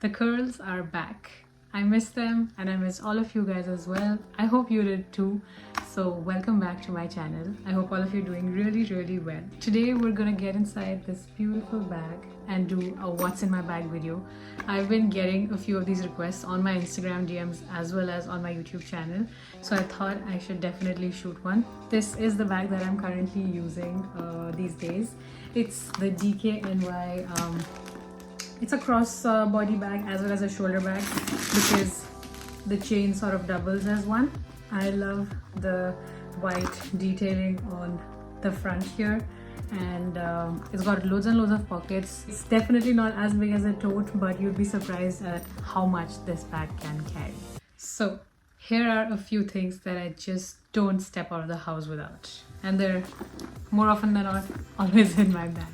The curls are back. I miss them and I miss all of you guys as well. I hope you did too. So welcome back to my channel. I hope all of you are doing really well. Today we're gonna get inside this beautiful bag and do a what's in my bag video. I've been getting a few of these requests on my Instagram DMs as well as on my YouTube channel. So I thought I should definitely shoot one. This is the bag that I'm currently using these days. It's the DKNY it's a cross body bag as well as a shoulder bag because the chain sort of doubles as one. I love the white detailing on the front here, and it's got loads and loads of pockets. It's definitely not as big as a tote, but you'd be surprised at how much this bag can carry. So here are a few things that I just don't step out of the house without, and they're more often than not always in my bag.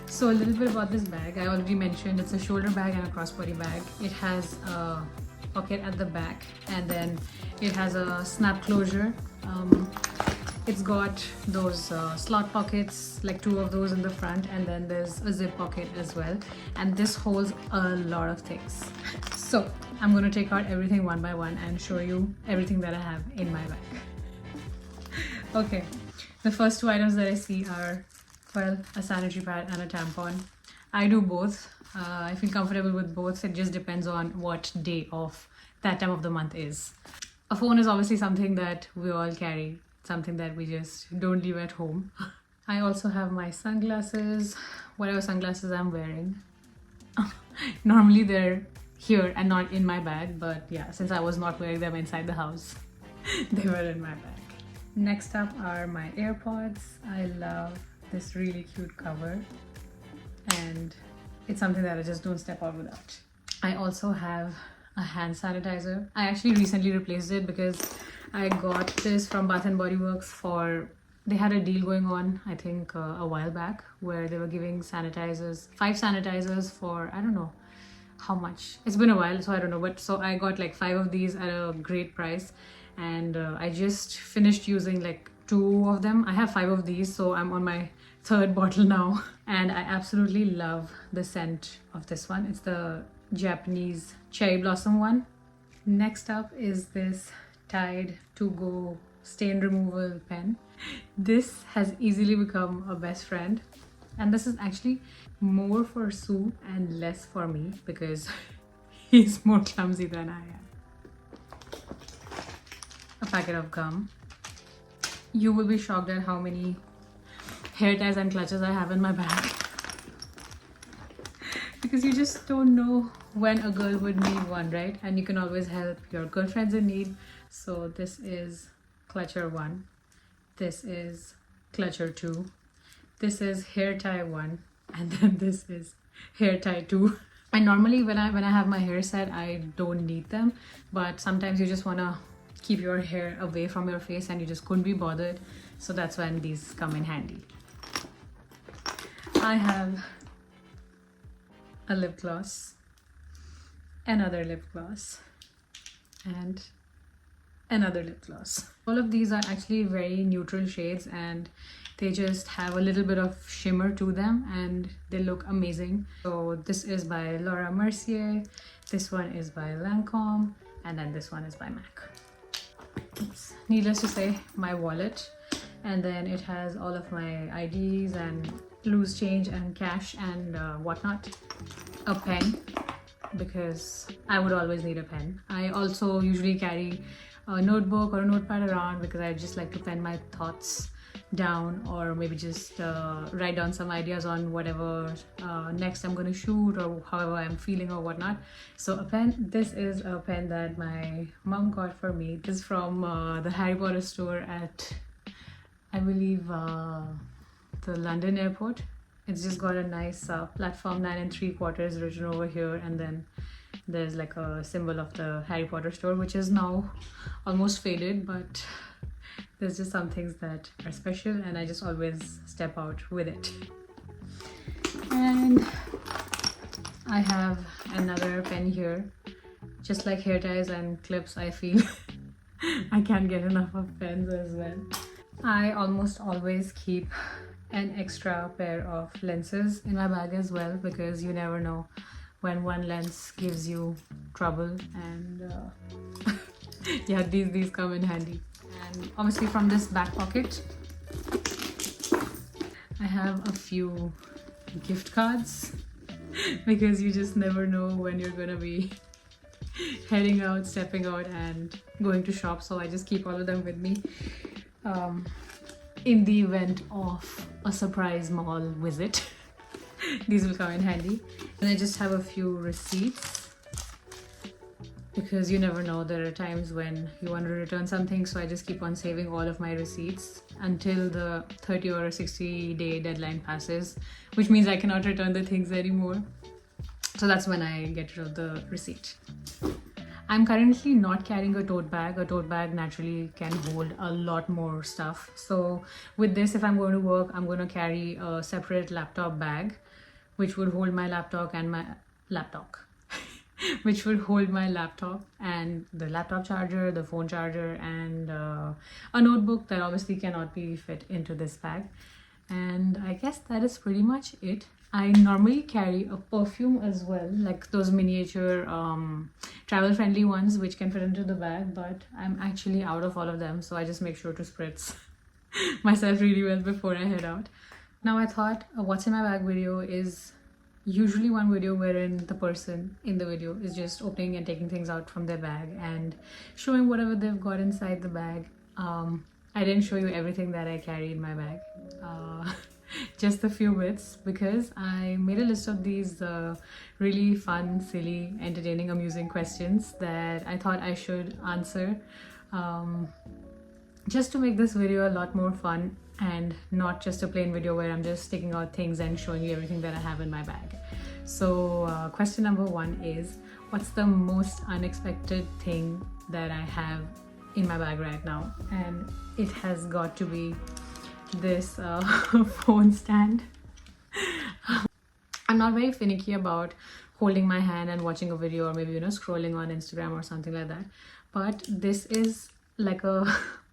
So a little bit about this bag. I already mentioned it's a shoulder bag and a crossbody bag. It has a pocket at the back and then it has a snap closure. It's got those slot pockets, like 2 of those in the front, and then there's a zip pocket as well. And this holds a lot of things. So I'm going to take out everything one by one and show you everything that I have in my bag. Okay, the first 2 items that I see are, well, a sanitary pad and a tampon. I do both. I feel comfortable with both. It just depends on what day of that time of the month is. A phone is obviously something that we all carry, something that we just don't leave at home. I also have my sunglasses, whatever sunglasses I'm wearing. Normally they're here and not in my bag, but yeah, since I was not wearing them inside the house, they were in my bag. Next up are my AirPods. I love this really cute cover and it's something that I just don't step out without. I also have a hand sanitizer. I actually recently replaced it because I got this from Bath & Body Works for, they had a deal going on I think a while back where they were giving sanitizers, 5 sanitizers for I don't know how much. It's been a while, so I don't know, but so I got like 5 of these at a great price, and I just finished using like 2 of them. I have 5 of these, so I'm on my 3rd bottle now, and I absolutely love the scent of this one. It's the Japanese cherry blossom one. Next up is this Tide to Go stain removal pen. This has easily become a best friend, and this is actually more for Sue and less for me because he's more clumsy than I am. A packet of gum. You will be shocked at how many hair ties and clutches I have in my bag because you just don't know when a girl would need one, right? And you can always help your girlfriends in need. So this is clutcher 1, this is clutcher 2, this is hair tie 1, and then this is hair tie 2. And normally when I have my hair set, I don't need them, but sometimes you just want to keep your hair away from your face and you just couldn't be bothered, so that's when these come in handy. I have a lip gloss, another lip gloss, and another lip gloss. All of these are actually very neutral shades and they just have a little bit of shimmer to them and they look amazing. So this is by Laura Mercier, this one is by Lancome, and then this one is by MAC. Oops. Needless to say, my wallet, and then it has all of my IDs and loose change and cash and whatnot. A pen, because I would always need a pen. I also usually carry a notebook or a notepad around because I just like to pen my thoughts down, or maybe just write down some ideas on whatever next I'm going to shoot or however I'm feeling or whatnot. So a pen. This is a pen that my mom got for me. This is from the Harry Potter store at, I believe, the London airport. It's just got a nice platform 9 3/4 written over here, and then there's like a symbol of the Harry Potter store, which is now almost faded, but there's just some things that are special and I just always step out with it. And I have another pen here. Just like hair ties and clips, I feel I can't get enough of pens as well. I almost always keep an extra pair of lenses in my bag as well because you never know when one lens gives you trouble. And yeah, these come in handy. And obviously from this back pocket I have a few gift cards because you just never know when you're gonna be heading out, stepping out and going to shop, so I just keep all of them with me in the event of a surprise mall visit. These will come in handy. And I just have a few receipts because you never know, there are times when you want to return something, so I just keep on saving all of my receipts until the 30 or 60 day deadline passes, which means I cannot return the things anymore. So that's when I get rid of the receipt. I'm currently not carrying a tote bag. A tote bag naturally can hold a lot more stuff. So with this, if I'm going to work, I'm going to carry a separate laptop bag, which would hold my laptop and my laptop. Which would hold my laptop and the laptop charger, the phone charger, and a notebook that obviously cannot be fit into this bag. And I guess that is pretty much it. I normally carry a perfume as well, like those miniature travel friendly ones which can fit into the bag, but I'm actually out of all of them, so I just make sure to spritz myself really well before I head out. Now I thought a what's in my bag video is usually one video wherein the person in the video is just opening and taking things out from their bag and showing whatever they've got inside the bag. I didn't show you everything that I carry in my bag, just a few bits, because I made a list of these really fun, silly, entertaining, amusing questions that I thought I should answer, just to make this video a lot more fun and not just a plain video where I'm just taking out things and showing you everything that I have in my bag. So question number 1 is, what's the most unexpected thing that I have in my bag right now? And it has got to be this phone stand. I'm not very finicky about holding my hand and watching a video, or maybe, you know, scrolling on Instagram or something like that, but this is like a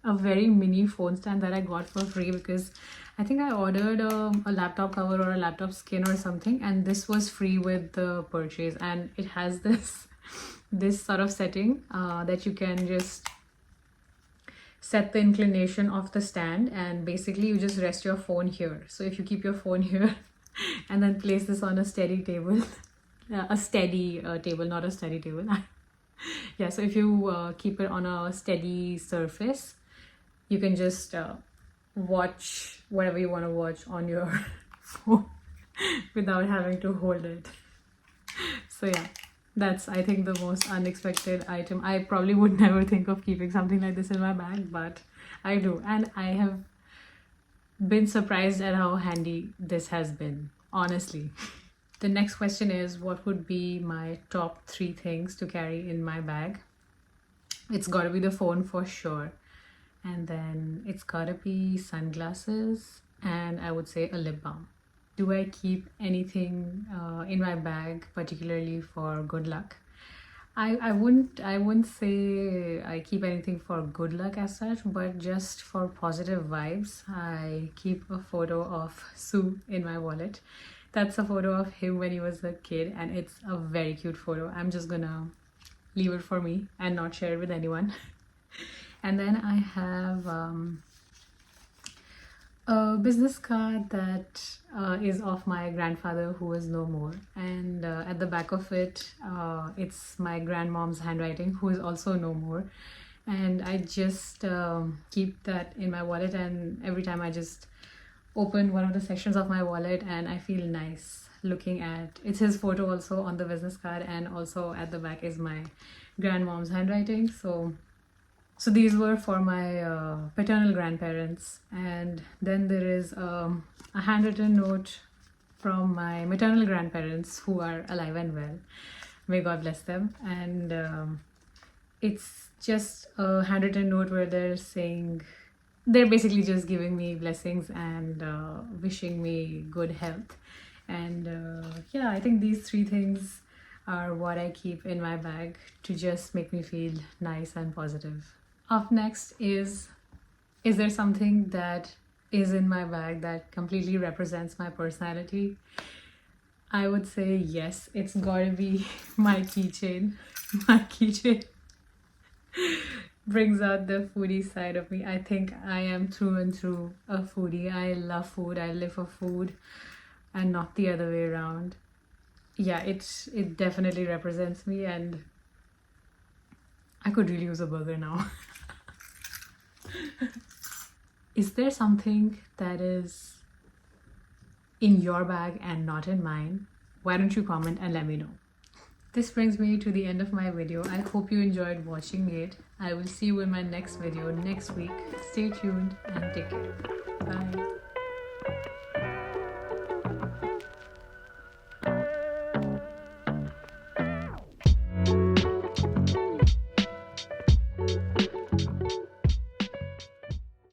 very mini phone stand that I got for free because I think I ordered a laptop cover or a laptop skin or something, and this was free with the purchase. And it has this sort of setting that you can just set the inclination of the stand, and basically you just rest your phone here. So if you keep your phone here and then place this on a steady table, a steady table, not a steady table. Yeah, so if you keep it on a steady surface, you can just watch whatever you want to watch on your phone without having to hold it. So yeah, that's, I think, the most unexpected item. I probably would never think of keeping something like this in my bag, but I do, and I have been surprised at how handy this has been, honestly. The next question is, what would be my top 3 things to carry in my bag? It's got to be the phone for sure, and then it's got to be sunglasses, and I would say a lip balm. Do I keep anything in my bag particularly for good luck? I wouldn't say I keep anything for good luck as such, but just for positive vibes, I keep a photo of Sue in my wallet. That's a photo of him when he was a kid, and it's a very cute photo. I'm just gonna leave it for me and not share it with anyone. And then I have a business card that is of my grandfather who is no more, and at the back of it it's my grandmom's handwriting, who is also no more, and I just keep that in my wallet, and every time I just open one of the sections of my wallet and I feel nice looking at it's his photo also on the business card, and also at the back is my grandmom's handwriting. So these were for my paternal grandparents, and then there is a handwritten note from my maternal grandparents who are alive and well. May God bless them. And it's just a handwritten note where they're basically just giving me blessings and wishing me good health. And yeah, I think these 3 things are what I keep in my bag to just make me feel nice and positive. Up next is there something that is in my bag that completely represents my personality? I would say yes, it's gotta be my keychain. My keychain brings out the foodie side of me. I think I am through and through a foodie. I love food, I live for food, and not the other way around. Yeah, it definitely represents me, and I could really use a burger now. Is there something that is in your bag and not in mine? Why don't you comment and let me know? This brings me to the end of my video. I hope you enjoyed watching it. I will see you in my next video next week. Stay tuned and take care. Bye.